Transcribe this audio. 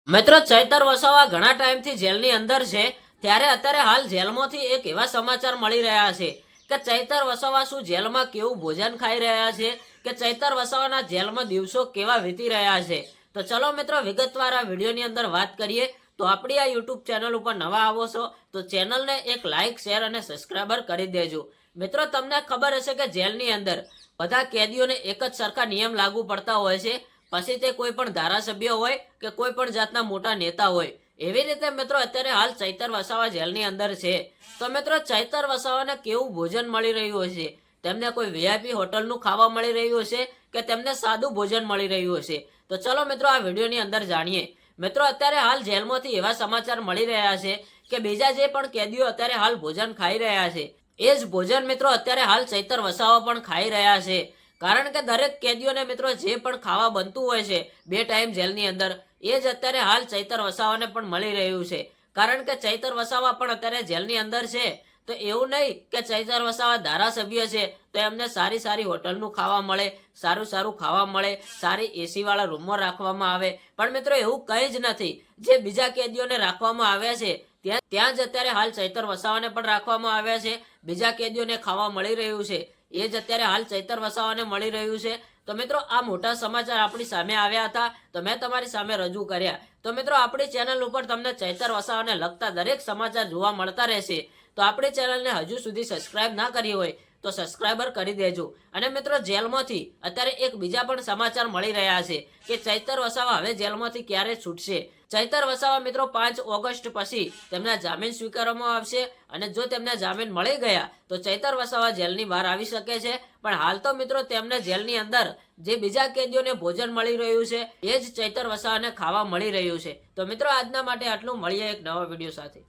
મિત્રો ચૈતર વસાવા ઘણા ટાઈમથી જેલની અંદર છે, ત્યારે અત્યારે હાલ જેલમાંથી એક એવા સમાચાર મળી રહ્યા છે કે ચૈતર વસાવા શું જેલમાં કેવું ભોજન ખાઈ રહ્યા છે, કે ચૈતર વસાવાના જેલમાં દિવસો કેવા વીતી રહ્યા છે। તો ચલો મિત્રો વિગતવાર આ વિડીયોની અંદર વાત કરીએ। તો આપણી આ યુટ્યુબ ચેનલ ઉપર નવા આવો છો તો ચેનલને એક લાઇક, શેર અને સબસ્ક્રાઈબર કરી દેજો। મિત્રો તમને ખબર હશે કે જેલની અંદર બધા કેદીઓને એક જ સરખા નિયમ લાગુ પડતા હોય છે, પછી તે કોઈ પણ ધારાસભ્ય હોય કે કોઈ પણ જાતના મોટા નેતા હોય। એવી રીતે મિત્રો અત્યારે હાલ ચૈતર વસાવા જેલની અંદર છે। તો મિત્રો ચૈતર વસાવાને કેવું ભોજન મળી રહ્યું હશે? તેમને કોઈ વીઆઈપી હોટલનું ખાવા મળી રહ્યું હશે કે તેમને સાદું ભોજન મળી રહ્યું હશે? તો ચલો મિત્રો આ વિડીયોની અંદર જાણીએ। મિત્રો અત્યારે હાલ જેલમાંથી એવા સમાચાર મળી રહ્યા છે કે બીજા જે પણ કેદીઓ અત્યારે હાલ ભોજન ખાઈ રહ્યા છે એ જ ભોજન મિત્રો અત્યારે હાલ ચૈતર વસાવા પણ ખાઈ રહ્યા છે। કારણ કે દરેક કેદીઓને મિત્રો જે પણ ખાવા બનતું હોય છે 2 ટાઈમ જેલની અંદર, એ જ અત્યારે હાલ ચૈતર વસાવાને પણ મળી રહ્યું છે। કારણ કે ચૈતર વસાવા પણ અત્યારે જેલની અંદર છે, તો એવું નહીં કે ચૈતર વસાવા ધારાસભ્ય છે તો એમને સારી સારી હોટલનું ખાવા મળે, સારું સારું ખાવા મળે, સારી એસી વાળા રૂમો રાખવામાં આવે, પણ મિત્રો એવું કંઈ જ નથી। જે બીજા કેદીઓને રાખવામાં આવ્યા છે ત્યાં જ અત્યારે હાલ ચૈતર વસાવાને પણ રાખવામાં આવ્યા છે। બીજા કેદીઓને ખાવા મળી રહ્યું છે એ જ અત્યારે હાલ ચૈતર વસાવાને મળી રહ્યું છે। તો મિત્રો આ મોટા સમાચાર આપણી સામે આવ્યા હતા તો મેં તમારી સામે રજૂ કર્યા। તો મિત્રો આપણી ચેનલ ઉપર તમને ચૈતર વસાવાને લગતા દરેક સમાચાર જોવા મળતા રહેશે। તો આપણી ચેનલને હજુ સુધી સબસ્ક્રાઇબ ના કરી હોય તો સબસ્ક્રાઇબર કરી દેજો। અને મિત્રો જેલમાંથી અત્યારે એક બીજા પણ સમાચાર મળી રહ્યા છે કે ચૈતર વસાવા હવે જેલમાંથી ક્યારે છૂટશે। ચૈતર વસાવા મિત્રો 5 ઓગસ્ટ પછી તેમના જામીન સ્વીકારવામાં આવશે, અને જો તેમને જામીન મળી ગયા તો ચૈતર વસાવા જેલની બહાર આવી શકે છે। પણ હાલ તો મિત્રો તેમને જેલની અંદર જે બીજા કેદીઓને ભોજન મળી રહ્યું છે એ જ ચૈતર વસાવાને ખાવા મળી રહ્યું છે। તો મિત્રો આજના માટે આટલું, મળીએ એક નવા વિડીયો સાથે।